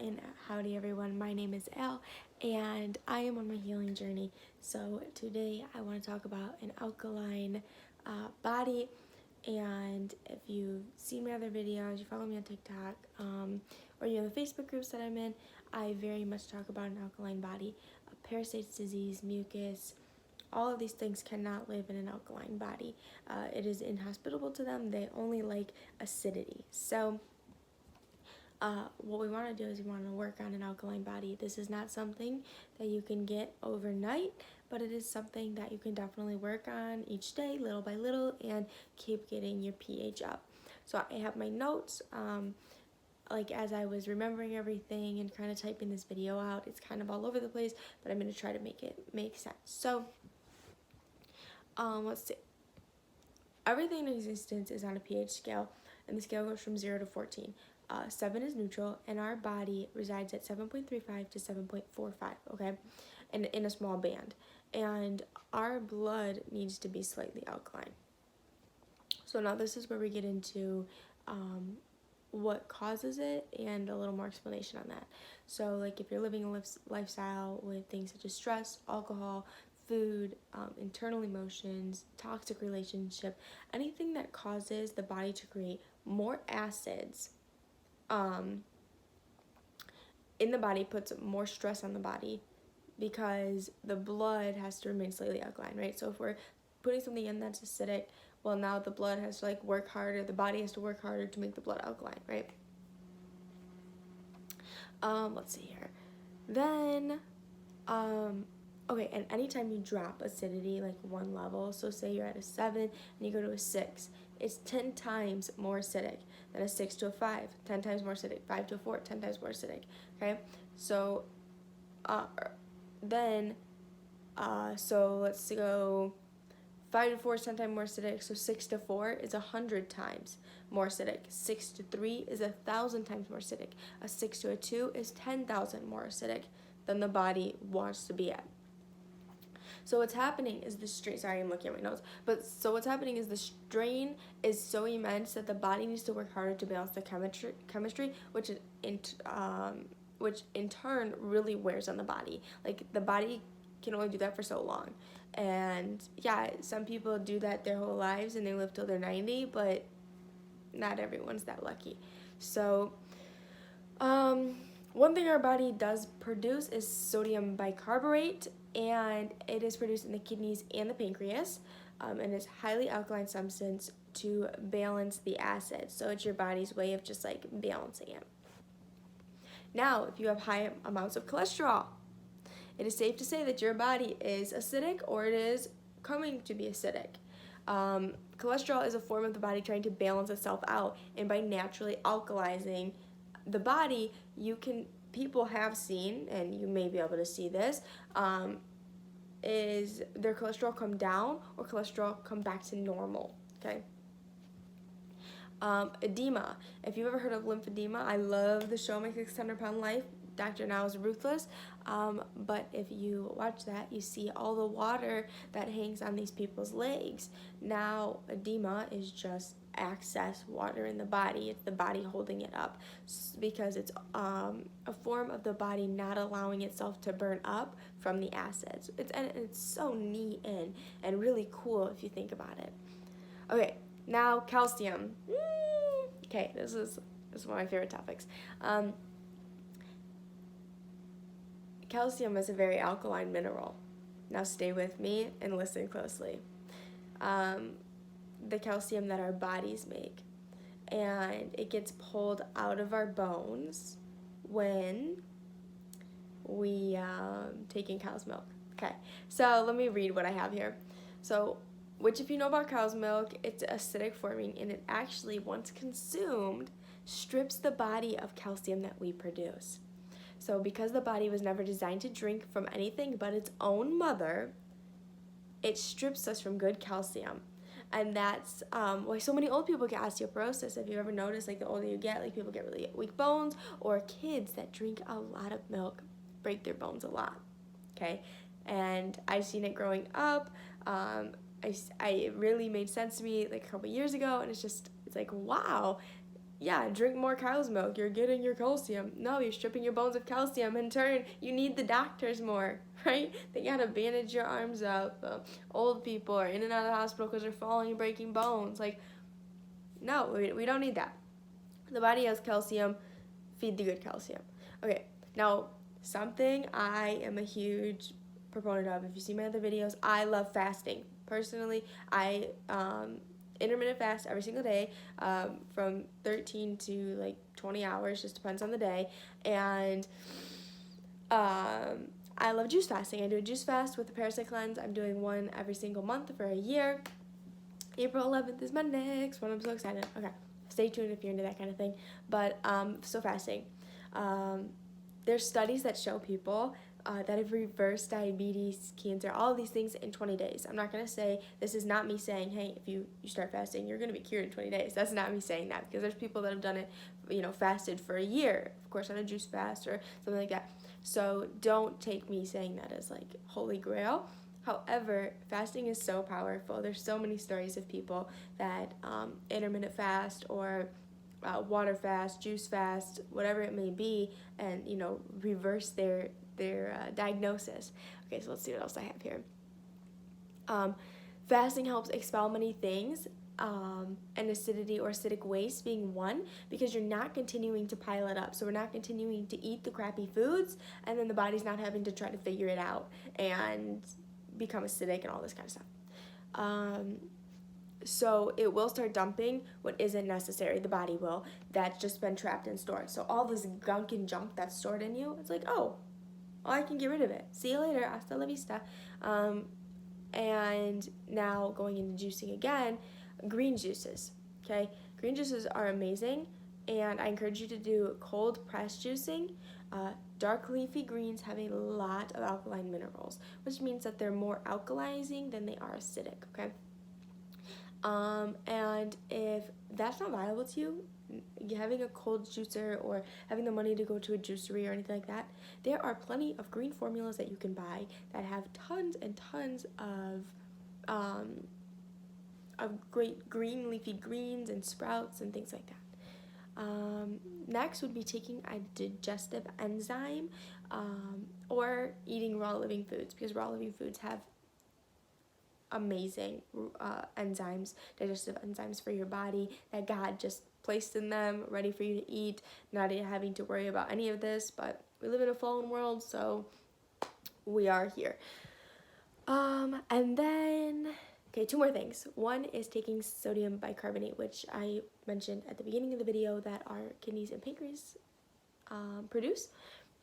And howdy everyone, my name is Al and I am on my healing journey. So today I want to talk about an alkaline body. And if you've seen my other videos, you follow me on TikTok, or you know the Facebook groups that I'm in, I very much talk about an alkaline body. Parasites, disease, mucus, all of these things cannot live in an alkaline body. It is inhospitable to them. They only like acidity. So what we want to do is we want to work on an alkaline body. This is not something that you can get overnight, but it is something that you can definitely work on each day, little by little, and keep getting your pH up. So I have my notes, like as I was remembering everything and kind of typing this video out, it's kind of all over the place, but I'm going to try to make it make sense. So, let's see. Everything in existence is on a pH scale, and the scale goes from 0 to 14. 7 is neutral, and our body resides at 7.35 to 7.45, okay, and in a small band. And our blood needs to be slightly alkaline. So now this is where we get into what causes it and a little more explanation on that. So like if you're living a lifestyle with things such as stress, alcohol, food, internal emotions, toxic relationship, anything that causes the body to create more acids in the body puts more stress on the body because the blood has to remain slightly alkaline, right? So if we're putting something in that's acidic, well, now the blood has to like work harder, the body has to work harder to make the blood alkaline, right? Let's see here. Then, okay, and anytime you drop acidity like one level, so say you're at a 7 and you go to a 6, it's 10 times more acidic than a 6 to a 5, 10 times more acidic, 5 to a 4, 10 times more acidic, okay? So, so let's go 5 to 4 is 10 times more acidic, so 6 to 4 is 100 times more acidic. 6 to 3 is 1,000 times more acidic. A 6 to a 2 is 10,000 more acidic than the body wants to be at. So what's happening is the strain, sorry, I'm looking at my notes, but so what's happening is the strain is so immense that the body needs to work harder to balance the chemistry, which in turn really wears on the body. Like the body can only do that for so long. And yeah, some people do that their whole lives and they live till they're 90, but not everyone's that lucky. So one thing our body does produce is sodium bicarbonate, and it is produced in the kidneys and the pancreas, and it's highly alkaline substance to balance the acids. So it's your body's way of just like balancing it. Now, if you have high amounts of cholesterol, it is safe to say that your body is acidic or it is coming to be acidic. Cholesterol is a form of the body trying to balance itself out, and by naturally alkalizing the body, people have seen, and you may be able to see this, is their cholesterol come down or cholesterol come back to normal, okay? Edema. If you've ever heard of lymphedema, I love the show My 600-Pound Life. Dr. Now is ruthless, but if you watch that, you see all the water that hangs on these people's legs. Now, edema is just excess water in the body. It's the body holding it up because it's a form of the body not allowing itself to burn up from the acids. It's so neat and really cool if you think about it. Okay, now calcium. Okay, this is one of my favorite topics. Calcium is a very alkaline mineral. Now stay with me and listen closely. The calcium that our bodies make, and it gets pulled out of our bones when we take in cow's milk. Okay, so let me read what I have here. So, which if you know about cow's milk, it's acidic forming, and it actually, once consumed, strips the body of calcium that we produce. So because the body was never designed to drink from anything but its own mother, it strips us from good calcium. And that's why so many old people get osteoporosis. If you ever noticed, like the older you get, like people get really weak bones, or kids that drink a lot of milk break their bones a lot, okay? And I've seen it growing up. It really made sense to me like a couple years ago, and it's like, wow, yeah, drink more cow's milk, you're getting your calcium. No, you're stripping your bones of calcium. In turn, you need the doctors more, right? They gotta bandage your arms up. Old people are in and out of the hospital because they're falling and breaking bones. Like, no, we don't need that. The body has calcium, feed the good calcium. Okay, now something I am a huge proponent of. If you see my other videos, I love fasting. Personally, I intermittent fast every single day, from 13 to like 20 hours, just depends on the day. And I love juice fasting. I do a juice fast with the parasite cleanse. I'm doing one every single month for a year. April 11th is my next one. I'm so excited. Okay, stay tuned if you're into that kind of thing. But so fasting. There's studies that show people that have reversed diabetes, cancer, all of these things in 20 days. I'm not going to say, this is not me saying, hey, if you start fasting, you're going to be cured in 20 days. That's not me saying that, because there's people that have done it, fasted for a year, of course, on a juice fast or something like that. So don't take me saying that as like holy grail. However, fasting is so powerful. There's so many stories of people that intermittent fast or water fast, juice fast, whatever it may be, and reverse their diagnosis. Okay, so let's see what else I have here. Fasting helps expel many things, and acidity or acidic waste being one, because you're not continuing to pile it up. So we're not continuing to eat the crappy foods, and then the body's not having to try to figure it out and become acidic and all this kind of stuff. So it will start dumping what isn't necessary. The body will. That's just been trapped and stored. So all this gunk and junk that's stored in you, it's like, oh, I can get rid of it. See you later. Hasta la vista. And now going into juicing again, green juices. Okay, green juices are amazing, and I encourage you to do cold press juicing. Dark leafy greens have a lot of alkaline minerals, which means that they're more alkalizing than they are acidic. Okay. And if that's not viable to you, having a cold juicer or having the money to go to a juicery or anything like that, there are plenty of green formulas that you can buy that have tons and tons of great green leafy greens and sprouts and things like that. Next would be taking a digestive enzyme, or eating raw living foods, because raw living foods have amazing enzymes, digestive enzymes for your body that God just placed in them, ready for you to eat, not having to worry about any of this. But we live in a fallen world, so we are here. And then, okay, two more things. One is taking sodium bicarbonate, which I mentioned at the beginning of the video that our kidneys and pancreas produce.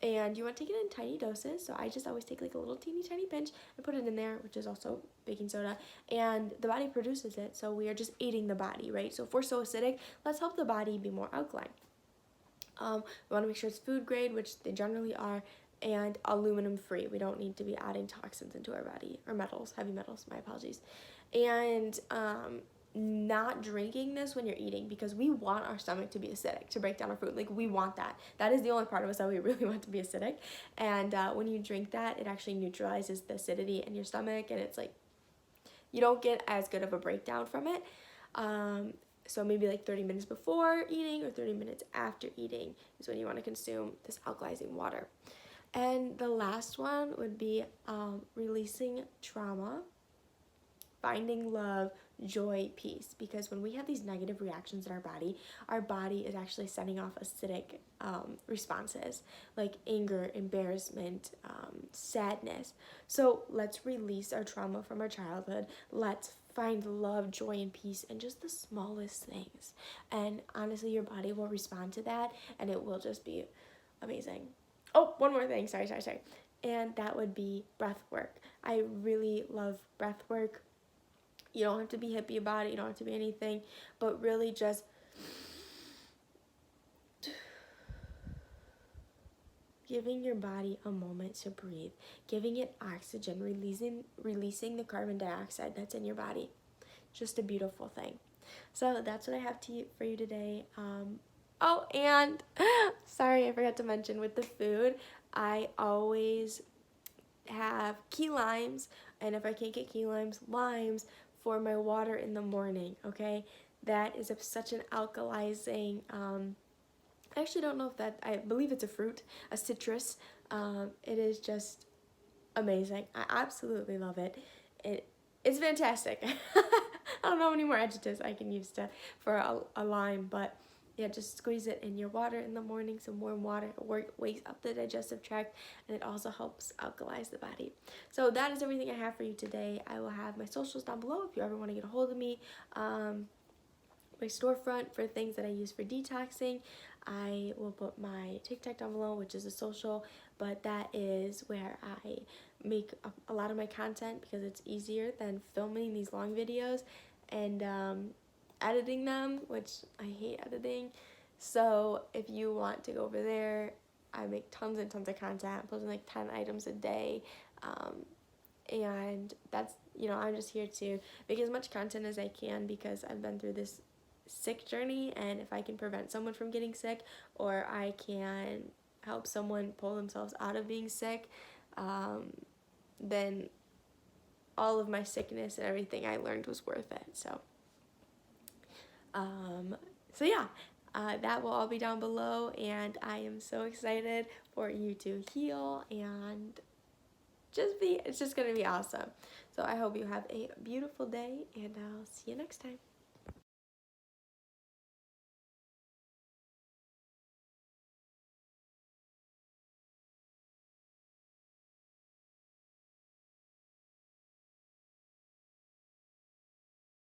And you want to take it in tiny doses. So I just always take like a little teeny tiny pinch and put it in there, which is also baking soda. And the body produces it. So we are just aiding the body, right? So if we're so acidic, let's help the body be more alkaline. We want to make sure it's food grade, which they generally are, and aluminum free. We don't need to be adding toxins into our body, or metals, heavy metals, my apologies. And not drinking this when you're eating, because we want our stomach to be acidic to break down our food. Like, we want that. That is the only part of us that we really want to be acidic. And when you drink that, it actually neutralizes the acidity in your stomach, and it's like you don't get as good of a breakdown from it. So maybe like 30 minutes before eating or 30 minutes after eating is when you want to consume this alkalizing water. And the last one would be releasing trauma, finding love, joy, peace. Because when we have these negative reactions in our body is actually sending off acidic responses like anger, embarrassment, sadness. So let's release our trauma from our childhood. Let's find love, joy, and peace in just the smallest things. And honestly, your body will respond to that, and it will just be amazing. Oh, one more thing. Sorry. And that would be breath work. I really love breath work. You don't have to be hippie about it. You don't have to be anything, but really just giving your body a moment to breathe, giving it oxygen, releasing the carbon dioxide that's in your body. Just a beautiful thing. So that's what I have for you today. Oh, and sorry, I forgot to mention with the food, I always have key limes, and if I can't get key limes, limes for my water in the morning, okay? that is such an alkalizing, I actually don't know if that, I believe it's a fruit, a citrus. It is just amazing. I absolutely love it. It's fantastic. I don't know any more adjectives I can use for a lime, but yeah, just squeeze it in your water in the morning. Some warm water wakes up the digestive tract, and it also helps alkalize the body. So that is everything I have for you today. I will have my socials down below if you ever want to get a hold of me. My storefront for things that I use for detoxing. I will put my TikTok down below, which is a social, but that is where I make a lot of my content because it's easier than filming these long videos and editing them, which I hate editing. So if you want to go over there, I make tons and tons of content. I'm posting like 10 items a day. And that's, I'm just here to make as much content as I can because I've been through this sick journey, and if I can prevent someone from getting sick, or I can help someone pull themselves out of being sick, then all of my sickness and everything I learned was worth it. So yeah, that will all be down below, and I am so excited for you to heal, and it's just gonna be awesome. So I hope you have a beautiful day, and I'll see you next time.